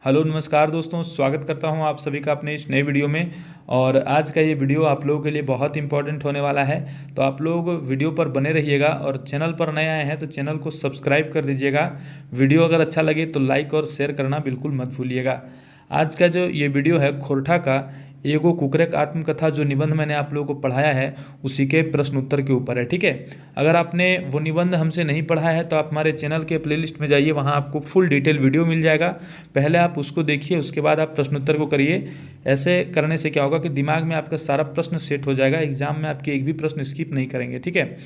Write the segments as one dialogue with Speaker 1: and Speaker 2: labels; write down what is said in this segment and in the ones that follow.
Speaker 1: Hello नमस्कार दोस्तों, स्वागत करता हूं आप सभी का अपने इस नए वीडियो में। और आज का ये वीडियो आप लोगों के लिए बहुत इंपॉर्टेंट होने वाला है, तो आप लोग वीडियो पर बने रहिएगा। और चैनल पर नए आए हैं तो चैनल को सब्सक्राइब कर दीजिएगा। वीडियो अगर अच्छा लगे तो लाइक और शेयर करना बिल्कुल मत भूलिएगा। आज का जो ये वीडियो है खोरठा का एगो कुकरेक आत्मकथा जो निबंध मैंने आप लोगों को पढ़ाया है उसी के प्रश्न उत्तर के ऊपर है। ठीक है, अगर आपने वो निबंध हमसे नहीं पढ़ा है तो आप हमारे चैनल के प्लेलिस्ट में जाइए, वहाँ आपको फुल डिटेल वीडियो मिल जाएगा। पहले आप उसको देखिए, उसके बाद आप प्रश्नोत्तर को करिए। ऐसे करने से क्या होगा कि दिमाग में आपका सारा प्रश्न सेट हो जाएगा, एग्जाम में आपके एक भी प्रश्न स्किप नहीं करेंगे। ठीक है,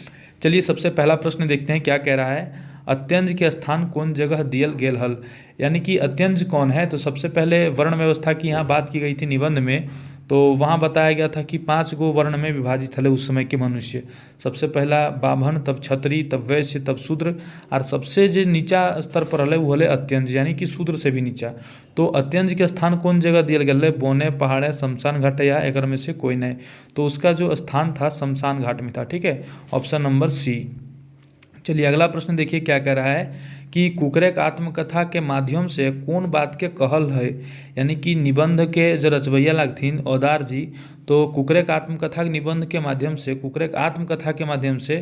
Speaker 1: चलिए सबसे पहला प्रश्न देखते हैं क्या कह रहा है। अत्यंज के स्थान कौन जगह दियल गेल हल, यानी कि अत्यंज कौन है। तो सबसे पहले वर्ण व्यवस्था की यहाँ बात की गई थी निबंध में, तो वहाँ बताया गया था कि 5 गो वर्ण में विभाजित हले उस समय के मनुष्य। सबसे पहला ब्राह्मण, तब क्षत्रिय, तब वैश्य, तब शूद्र, और सबसे जो नीचा स्तर पर हले वो हले अत्यंज, यानी कि शूद्र से भी नीचा। तो अत्यंज के स्थान कौन जगह दियल गया, बोने, पहाड़े, शमशान घाट या एकर में से कोई नहीं। तो उसका जो स्थान था शमशान घाट में था। ठीक है, ऑप्शन नंबर सी। चलिए अगला प्रश्न देखिए क्या कह रहा है कि कुकरेक आत्मकथा के माध्यम से कौन बात के कहल है, यानी कि निबंध के जो रचवैया लगथिन औदार जी, तो कुकरेक आत्मकथा के निबंध के माध्यम से, कुकरेक आत्मकथा के माध्यम से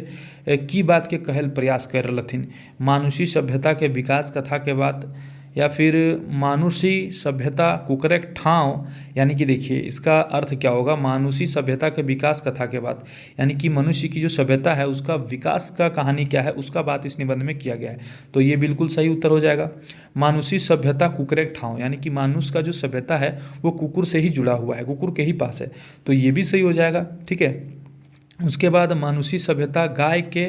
Speaker 1: की बात के कहल प्रयास कर रहथिन। मानुषी सभ्यता के विकास कथा के बात, या फिर मानुषी सभ्यता कुकरेक ठाव, यानी कि देखिए इसका अर्थ क्या होगा, मानुषी सभ्यता के विकास कथा के बाद, यानी कि मनुष्य की जो सभ्यता है उसका विकास का कहानी क्या है उसका बात इस निबंध में किया गया है। तो ये बिल्कुल सही उत्तर हो जाएगा। मानुषी सभ्यता कुकरेक ठाव, यानी कि मानुष का जो सभ्यता है वो कुकुर से ही जुड़ा हुआ है, कुकुर के ही पास है, तो ये भी सही हो जाएगा। ठीक है, उसके बाद मानुषी सभ्यता गाय के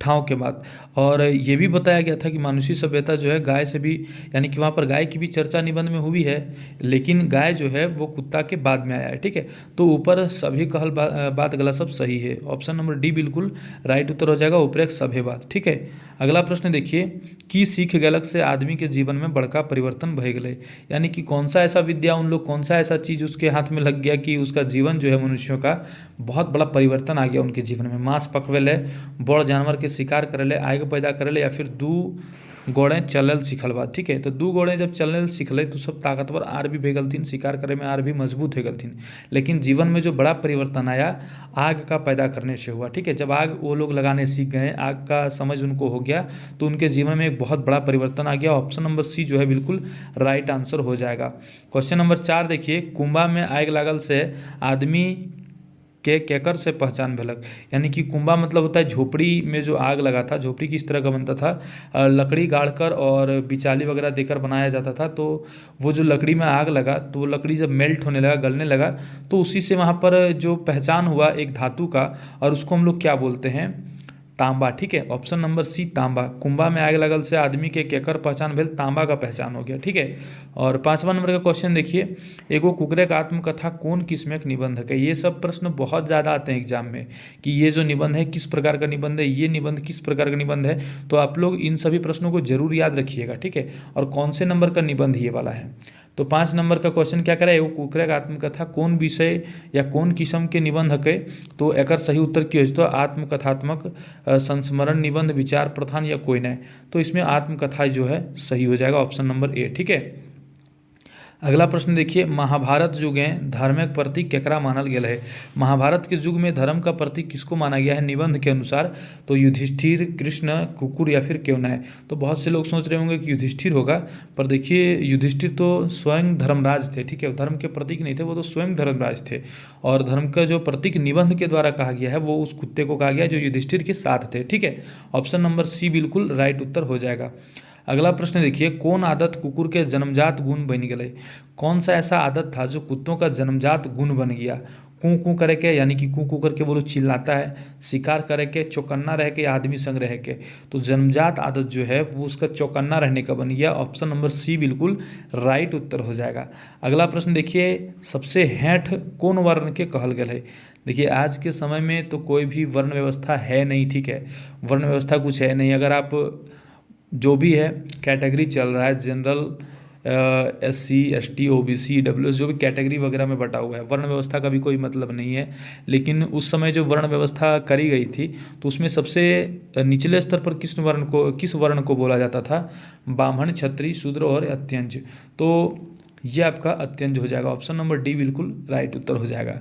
Speaker 1: ठाव के बाद, और ये भी बताया गया था कि मानुषी सभ्यता जो है गाय से भी, यानी कि वहाँ पर गाय की भी चर्चा निबंध में हुई है, लेकिन गाय जो है वो कुत्ता के बाद में आया है। ठीक है, तो ऊपर सभी कहल बात गला सब सही है, ऑप्शन नंबर डी बिल्कुल राइट उत्तर हो जाएगा, उपरेक्त सभे बात। ठीक है, अगला प्रश्न देखिए कि सीख गलक से आदमी के जीवन में बड़का परिवर्तन भय गए, यानी कि कौन सा ऐसा विद्या उन लोग, कौन सा ऐसा चीज़ उसके हाथ में लग गया कि उसका जीवन जो है मनुष्यों का बहुत बड़ा परिवर्तन आ गया उनके जीवन में। मांस पकवेले, बड़ जानवर के शिकार करेले, आग पैदा करेले, या फिर दू गोड़े चलल सीखल बा। ठीक है, तो दू गोड़े जब चलने सीखले तो सब ताकतवर आर भी भे गलथिन, शिकार करे में आर भी मजबूत हो गलथिन। लेकिन जीवन में जो बड़ा परिवर्तन आया आग का पैदा करने से हुआ। ठीक है, जब आग वो लोग लगाने सीख गए, आग का समझ उनको हो गया, तो उनके जीवन में एक बहुत बड़ा परिवर्तन आ गया। ऑप्शन नंबर सी जो है बिल्कुल राइट आंसर हो जाएगा। क्वेश्चन नंबर 4 देखिए, कुंभा में आग लागल से आदमी के केकर से पहचान भेलक, यानी कि कुंभा मतलब होता है झोपड़ी में जो आग लगा था। झोपड़ी किस तरह का बनता था, लकड़ी गाड़कर और बिचाली वगैरह देकर बनाया जाता था। तो वो जो लकड़ी में आग लगा तो वो लकड़ी जब मेल्ट होने लगा, गलने लगा, तो उसी से वहाँ पर जो पहचान हुआ एक धातु का, और उसको हम लोग क्या बोलते हैं, तांबा। ठीक है, ऑप्शन नंबर सी तांबा। कुंभा में आग लगल से आदमी के केकर पहचान भेल, तांबा का पहचान हो गया। ठीक है, और 5वां नंबर का क्वेश्चन देखिए, एगो कुकरेक आत्मकथा कौन किस्म के निबंध है। ये सब प्रश्न बहुत ज़्यादा आते हैं एग्जाम में कि ये जो निबंध है किस प्रकार का निबंध है, ये निबंध किस प्रकार का निबंध है। तो आप लोग इन सभी प्रश्नों को जरूर याद रखिएगा। ठीक है, और कौन से नंबर का निबंध ये वाला है। तो 5 नंबर का क्वेश्चन क्या करे, एगो कुकरेक आत्मकथा कौन विषय या कौन किस्म के निबंध है। तो एकर सही उत्तर की हो तो आत्मकथात्मक, संस्मरण निबंध, विचार प्रधान या कोई नहीं। तो इसमें आत्मकथा जो है सही हो जाएगा, ऑप्शन नंबर ए। ठीक है, अगला प्रश्न देखिए, महाभारत युग में धार्मिक प्रतीक केकरा मानल गया है। महाभारत के युग में धर्म का प्रतीक किसको माना गया है निबंध के अनुसार। तो युधिष्ठिर, कृष्ण, कुकुर या फिर क्यों है। तो बहुत से लोग सोच रहे होंगे कि युधिष्ठिर होगा, पर देखिए युधिष्ठिर तो स्वयं धर्मराज थे। ठीक है, धर्म के प्रतीक नहीं थे, वो तो स्वयं धर्मराज थे। और धर्म का जो प्रतीक निबंध के द्वारा कहा गया है वो उस कुत्ते को कहा गया जो युधिष्ठिर के साथ थे। ठीक है, ऑप्शन नंबर सी बिल्कुल राइट उत्तर हो जाएगा। अगला प्रश्न देखिए, कौन आदत कुकुर के जन्मजात गुण बन गए। कौन सा ऐसा आदत था जो कुत्तों का जन्मजात गुण बन गया। कूँ कूँ करे के, यानी कि कूँ कूँ करके वो लोग चिल्लाता है, शिकार करे के, चौकन्ना रह के, आदमी संग रह के। तो जन्मजात आदत जो है वो उसका चौकन्ना रहने का बन गया। ऑप्शन नंबर सी बिल्कुल राइट उत्तर हो जाएगा। अगला प्रश्न देखिए, सबसे हेठ कौन वर्ण के कहल गया है। देखिए आज के समय में तो कोई भी वर्ण व्यवस्था है नहीं। ठीक है, वर्ण व्यवस्था कुछ है नहीं। अगर आप जो भी है कैटेगरी चल रहा है, general SC ST OBC WS जो भी कैटेगरी वगैरह में बटा हुआ है। वर्ण व्यवस्था का भी कोई मतलब नहीं है, लेकिन उस समय जो वर्ण व्यवस्था करी गई थी तो उसमें सबसे निचले स्तर पर किस वर्ण को बोला जाता था? ब्राह्मण, क्षत्रिय, शूद्र और अत्यंज। तो ये आपका अत्यंज हो जाएगा। ऑप्शन नंबर डी बिल्कुल राइट उत्तर हो जाएगा।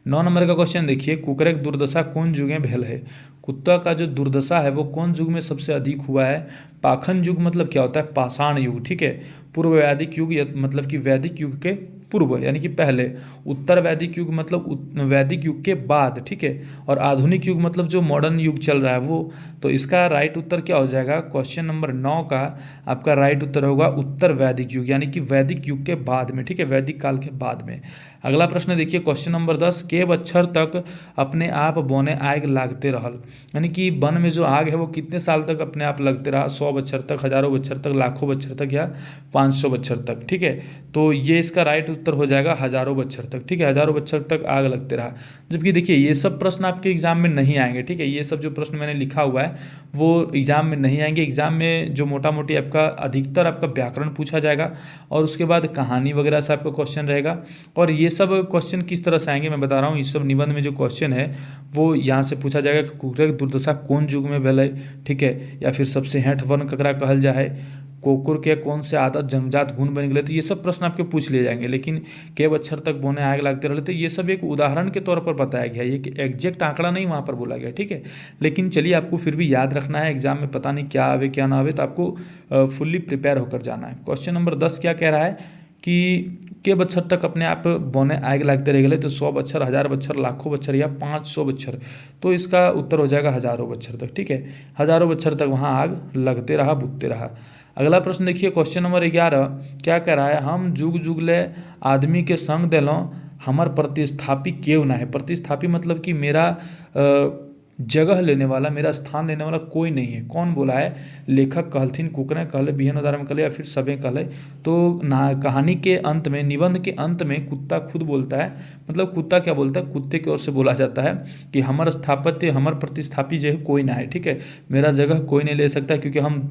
Speaker 1: 9 नंबर का क्वेश्चन देखिए, कुकरेक दुर्दशा कौन युग में भेल है? कुत्ता का जो दुर्दशा है वो कौन युग में सबसे अधिक हुआ है? पाखंड युग मतलब क्या होता है? पाषाण युग, ठीक है। पूर्व वैदिक युग मतलब कि वैदिक युग के पूर्व यानी कि पहले। उत्तर वैदिक युग मतलब वैदिक युग के बाद, ठीक है। और आधुनिक युग मतलब जो मॉडर्न युग चल रहा है वो। तो इसका राइट उत्तर क्या हो जाएगा? क्वेश्चन नंबर 9 का आपका राइट उत्तर होगा उत्तर वैदिक युग, यानी कि वैदिक युग के बाद में, ठीक है, वैदिक काल के बाद में। अगला प्रश्न देखिए, क्वेश्चन नंबर 10, के बच्छर तक अपने आप बौने आग लागते रहल? यानी कि वन में जो आग है वो कितने साल तक अपने आप लगते रहा? 100 बच्छर तक, हजारों बच्छर तक, लाखों बच्छर तक या 500 बच्छर तक, ठीक है। तो ये इसका राइट उत्तर हो जाएगा हजारों बच्छर तक, ठीक है। हजारों बच्छर तक आग लगते रहा। जबकि देखिए ये सब प्रश्न आपके एग्जाम में नहीं आएंगे, ठीक है। ये सब जो प्रश्न मैंने लिखा हुआ है वो एग्जाम में नहीं आएंगे। एग्जाम में जो मोटा मोटी आपका अधिकतर आपका व्याकरण पूछा जाएगा और उसके बाद कहानी वगैरह से आपका क्वेश्चन रहेगा। और ये सब क्वेश्चन किस तरह से आएंगे मैं बता रहा हूँ। ये सब निबंध में जो क्वेश्चन है वो यहाँ से पूछा जाएगा कि कुकुरक दुर्दशा कौन युग में भेल है, ठीक है। या फिर सबसे हेठ वर्ण ककरा कहल जा है, कुकुर के कौन से आदत जन्मजात गुण बन गए। तो ये सब प्रश्न आपके पूछ लिए जाएंगे। लेकिन के बच्छर तक बोने आग लगते रहे, तो ये सब एक उदाहरण के तौर पर बताया गया है, ये कि एग्जैक्ट आंकड़ा नहीं वहाँ पर बोला गया, ठीक है। लेकिन चलिए आपको फिर भी याद रखना है, एग्जाम में पता नहीं क्या आवे क्या ना आवे, तो आपको फुल्ली प्रिपेयर होकर जाना है। क्वेश्चन नंबर 10 क्या कह रहा है कि के बच्छर तक अपने आप बोने आग लगते रह गए? तो 100 बच्छर, 1000 बच्छर, लाखों बच्छर या 500 बच्छर। तो इसका उत्तर हो जाएगा हजारों बच्छर तक, ठीक है। हजारों बच्छर तक वहाँ आग लगते रहा, बुझते रहा। अगला प्रश्न देखिए, क्वेश्चन नंबर 11 क्या कह रहा है? हम जुग जुग ले आदमी के संग दिलों, हमर प्रतिस्थापी केव ना है। प्रतिस्थापी मतलब कि मेरा जगह लेने वाला, मेरा स्थान लेने वाला कोई नहीं है। कौन बोला है? लेखक कहलथिन, कुकरे कहले, बिहन उदाहरण कहले या फिर सबे कहले। तो कहानी के अंत में, निबंध के अंत में कुत्ता खुद बोलता है। मतलब कुत्ता क्या बोलता है? कुत्ते की ओर से बोला जाता है कि हमर स्थापत्य, हमर प्रतिस्थापी जो है कोई ना है, ठीक है। मेरा जगह कोई नहीं ले सकता क्योंकि हम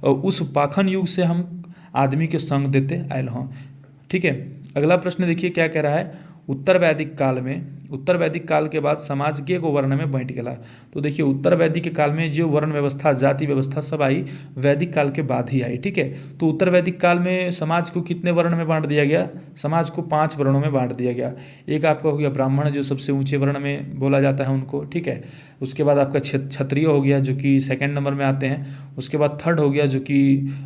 Speaker 1: उस पाखंड युग से हम आदमी के संग देते आयल हों, ठीक है। अगला प्रश्न देखिए क्या कह रहा है? उत्तर वैदिक काल में, उत्तर वैदिक काल के बाद समाज के एगो वर्ण में बांट गया। तो देखिए उत्तर वैदिक के काल में जो वर्ण व्यवस्था, जाति व्यवस्था सब आई वैदिक काल के बाद ही आई, ठीक है। तो उत्तर वैदिक काल में समाज को कितने वर्ण में बांट दिया गया? समाज को 5 वर्णों में बांट दिया गया। एक आपका हो गया ब्राह्मण, जो सबसे ऊंचे वर्ण में बोला जाता है उनको, ठीक है। उसके बाद आपका क्षत्रिय हो गया जो कि सेकंड नंबर में आते हैं। उसके बाद थर्ड हो गया जो कि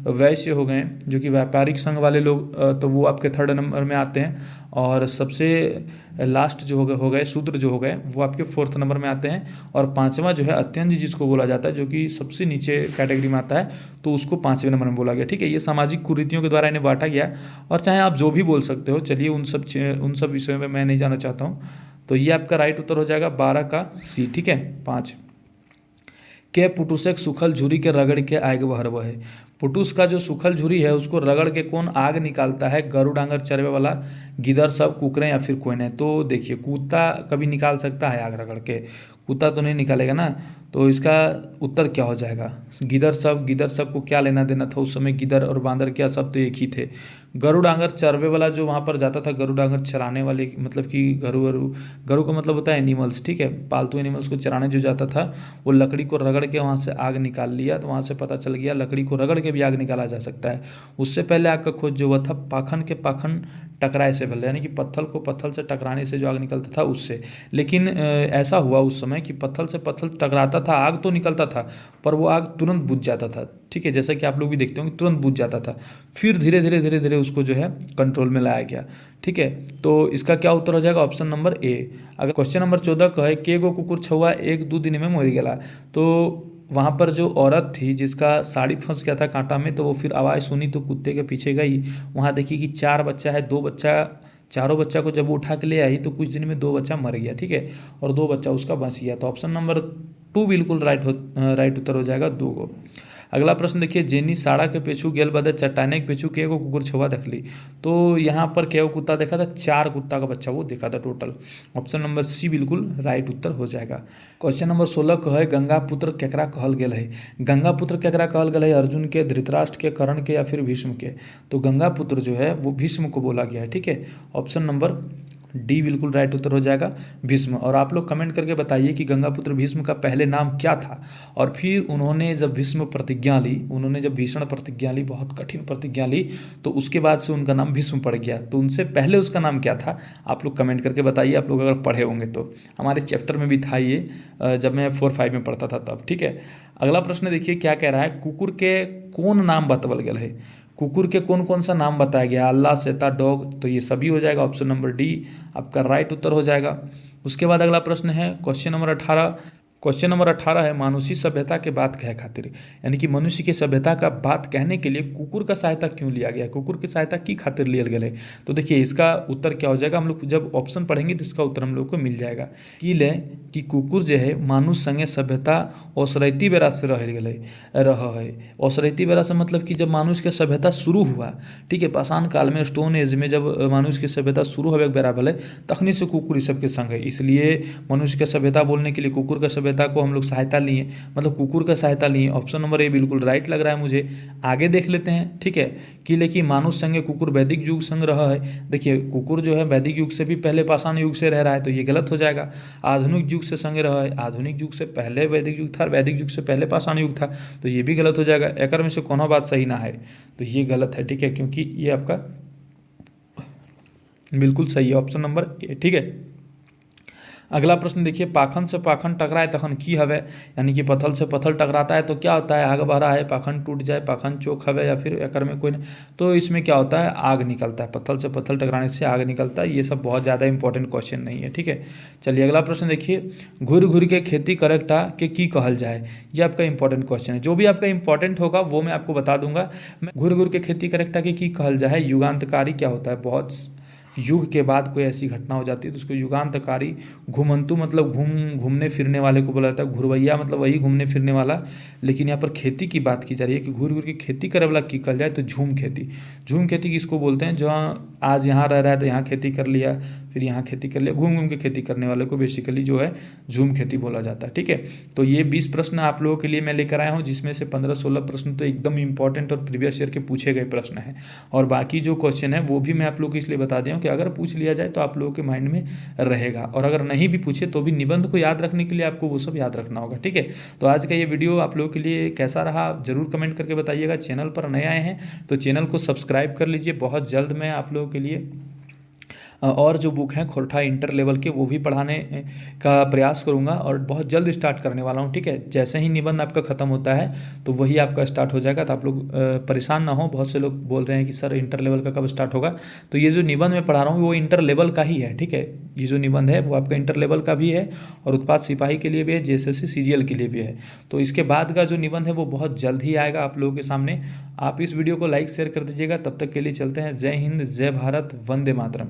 Speaker 1: वैश्य हो गए, जो कि व्यापारिक संघ वाले लोग, तो वो आपके थर्ड नंबर में आते हैं। और सबसे लास्ट जो हो गए शूद्र जो हो गए वो आपके 4th नंबर में आते हैं। और 5वां जो है अत्यंत जिसको बोला जाता है, जो कि सबसे नीचे कैटेगरी में आता है, तो उसको 5वें नंबर में बोला गया, ठीक है। ये सामाजिक कुरीतियों के द्वारा इन्हें बांटा गया। और चाहे आप जो भी बोल सकते हो, चलिए उन सब विषयों में मैं नहीं जाना चाहता हूँ। तो ये आपका राइट उत्तर हो जाएगा 12 का सी, ठीक है। 5 के पुटुसक सुखल झुरी के रगड़ के आग बहरव है। पुटुस का जो सुखल झुरी है उसको रगड़ के कौन आग निकालता है? गरु डांगर चरवे वाला, गिदर सब, कुकरे या फिर कोई नहीं। तो देखिए कुत्ता कभी निकाल सकता है आग रगड़ के? कुत्ता तो नहीं निकालेगा ना। तो इसका उत्तर क्या हो जाएगा? गिदर सब। गिदर सब को क्या लेना देना था उस समय? गिदर और बांदर क्या सब तो एक ही थे। गरु डांगर चरवे वाला जो वहाँ पर जाता था, गरु डांगर चराने वाले, मतलब कि गरु का मतलब होता है एनिमल्स, ठीक है। पालतू एनिमल्स को चराने जो जाता था वो लकड़ी को रगड़ के वहाँ से आग निकाल लिया। तो वहाँ से पता चल गया लकड़ी को रगड़ के भी आग निकाला जा सकता है। उससे पहले आग का खोज जो हुआ था पाखंड के पाखंड टकराए से पहले, यानी कि पत्थर को पत्थर से टकराने से जो आग निकलता था उससे। लेकिन ऐसा हुआ उस समय कि पत्थर से पत्थर टकराता था, आग तो निकलता था पर वो आग तुरंत बुझ जाता था, ठीक है। जैसा कि आप लोग भी देखते होंगे तुरंत बुझ जाता था। फिर धीरे धीरे उसको जो है कंट्रोल में लाया गया, ठीक है। तो इसका क्या उत्तर हो जाएगा? Option number A. अगर क्वेश्चन नंबर 14 कहे के गो कुकुर छुआ 1-2 दिन में मर गया, तो वहाँ पर जो औरत थी जिसका साड़ी फंस गया था कांटा में, तो वो फिर आवाज़ सुनी तो कुत्ते के पीछे गई। वहाँ देखी कि 4 बच्चा है, 2 बच्चा, चारों बच्चा को जब वो उठा के ले आई तो कुछ दिन में 2 बच्चा मर गया, ठीक है। और 2 बच्चा उसका बच गया। तो ऑप्शन नंबर 2 बिल्कुल राइट उत्तर हो जाएगा 2 गो। अगला प्रश्न देखिए, जेनी साड़ा के पेछू गेल बदे चट्टाने के पेछू के कुकुर छुआ देखली। तो यहाँ पर क्या कुत्ता देखा था, 4 कुत्ता का बच्चा वो देखा था टोटल। ऑप्शन नंबर सी बिल्कुल राइट उत्तर हो जाएगा। क्वेश्चन नंबर 16 कह है, गंगा पुत्र केकरा कहल गेल है। गंगा पुत्र केकरा कहल गेल है, अर्जुन के, धृतराष्ट्र के, कर्ण के या फिर भीष्म के। तो गंगा पुत्र जो है वो भीष्म को बोला गया है, ठीक है। ऑप्शन नंबर डी बिल्कुल राइट उत्तर हो जाएगा, भीष्म। और आप लोग कमेंट करके बताइए कि गंगापुत्र भीष्म का पहले नाम क्या था, और फिर उन्होंने जब भीष्म प्रतिज्ञा ली, उन्होंने जब भीषण प्रतिज्ञा ली, बहुत कठिन प्रतिज्ञा ली, तो उसके बाद से उनका नाम भीष्म पड़ गया। तो उनसे पहले उसका नाम क्या था, आप लोग कमेंट करके बताइए। आप लोग अगर पढ़े होंगे तो हमारे चैप्टर में भी था ये, जब मैं 4-5 में पढ़ता था तब, ठीक है। अगला प्रश्न देखिए क्या कह रहा है, कुकुर के कौन नाम बतवल गया है। कुकुर के कौन कौन सा नाम बताया गया, अल्लाह, सेता, डॉग। तो ये सभी हो जाएगा, ऑप्शन नंबर डी आपका राइट उत्तर हो जाएगा। उसके बाद अगला प्रश्न है क्वेश्चन नंबर 18। क्वेश्चन नंबर 18 है, मानुषी सभ्यता के बात कहे खातिर, यानी कि मनुष्य की सभ्यता का बात कहने के लिए कुकुर का सहायता क्यों लिया गया, कुकुर की सहायता की खातिर लिया गया है। तो देखिए इसका उत्तर क्या हो जाएगा, हम लोग जब ऑप्शन पढ़ेंगे तो इसका उत्तर हम लोग को मिल जाएगा। कि कुकुर जो है मानुष संगे सभ्यता ओसरैती बेरा से रह है। ओसरैती बेरा से मतलब कि जब मानुष के सभ्यता शुरू हुआ, ठीक है, पाषाण काल में, स्टोन एज में जब मानुष की सभ्यता शुरू होवे बेरा भले तखनी से कुकुर इस सब के संग है। इसलिए मनुष्य के सभ्यता बोलने के लिए कुकुर का सभ्यता को हम लोग सहायता लिए, मतलब कुकुर का सहायता लिए। ऑप्शन नंबर ए बिल्कुल राइट लग रहा है मुझे। आगे देख लेते हैं, ठीक है, कि लेकिन मानुष संगे कुकुर वैदिक युग संग रहा है। देखिए कुकुर जो है वैदिक युग से भी पहले पाषाण युग से रह रहा है, तो ये गलत हो जाएगा। आधुनिक युग से संग रहा है, आधुनिक युग से पहले वैदिक युग था, वैदिक युग से पहले पाषाण युग था, तो ये भी गलत हो जाएगा। एक में से कोनो बात सही ना है, तो ये गलत है, ठीक है, क्योंकि ये आपका बिल्कुल सही है, ऑप्शन नंबर ए, ठीक है। अगला प्रश्न देखिए, पाखंड से पाखंड टकराए तखन की हवे, यानी कि पत्थर से पत्थर टकराता है तो क्या होता है, आग बढ़ा है, पाखंड टूट जाए, पाखंड चौक हवे, या फिर एकर में कोई, तो इसमें क्या होता है, आग निकलता है। पत्थर से पत्थर टकराने से आग निकलता है। ये सब बहुत ज़्यादा इंपॉर्टेंट क्वेश्चन नहीं है, ठीक है। चलिए अगला प्रश्न देखिए, घुर घुर के खेती करेक्टा के की कहल जाए। ये आपका इंपॉर्टेंट क्वेश्चन है, जो भी आपका इंपॉर्टेंट होगा वो मैं आपको बता दूंगा। घुर घुर के खेती करेक्टा के की कहल जाए, युगांतकारी क्या होता है, बहुत युग के बाद कोई ऐसी घटना हो जाती है तो उसको युगांतकारी। घुमंतु मतलब घूमने फिरने वाले को बोला जाता है। घुरवैया मतलब वही घूमने फिरने वाला। लेकिन यहाँ पर खेती की बात की जा रही है कि घूर घूर की खेती करे वाला की कल जाए तो झूम खेती। झूम खेती किसको बोलते हैं, जहाँ आज यहाँ रह रहा है तो यहाँ खेती कर लिया, फिर यहाँ खेती कर लिया, घूम घूम के खेती करने वाले को बेसिकली जो है झूम खेती बोला जाता है, ठीक है। तो ये 20 प्रश्न आप लोगों के लिए मैं लेकर आया हूँ, जिसमें से 15-16 प्रश्न तो एकदम इंपॉर्टेंट और प्रीवियस ईयर के पूछे गए प्रश्न हैं, और बाकी जो क्वेश्चन है वो भी मैं आप लोगों को इसलिए बता दिया हूँ कि अगर पूछ लिया जाए तो आप लोगों के माइंड में रहेगा, और अगर नहीं भी पूछे तो भी निबंध को याद रखने के लिए आपको वो सब याद रखना होगा, ठीक है। तो आज का ये वीडियो आप लोगों के लिए कैसा रहा जरूर कमेंट करके बताइएगा। चैनल पर नए आए हैं तो चैनल को सब्सक्राइब कर लीजिए। बहुत जल्द मैं आप लोगों के लिए और जो बुक हैं खोरठा इंटर लेवल के वो भी पढ़ाने का प्रयास करूंगा, और बहुत जल्द स्टार्ट करने वाला हूं, ठीक है। जैसे ही निबंध आपका ख़त्म होता है तो वही आपका स्टार्ट हो जाएगा, तो आप लोग परेशान ना हो। बहुत से लोग बोल रहे हैं कि सर इंटर लेवल का कब स्टार्ट होगा, तो ये जो निबंध मैं पढ़ा रहा हूँ वो इंटर लेवल का ही है, ठीक है। ये जो निबंध है वो आपका इंटर लेवल का भी है, और उत्पाद सिपाही के लिए भी है, JSSC CGL के लिए भी है। तो इसके बाद का जो निबंध है वो बहुत जल्द ही आएगा आप लोगों के सामने। आप इस वीडियो को लाइक शेयर कर दीजिएगा। तब तक के लिए चलते हैं। जय हिंद, जय भारत, वंदे मातरम।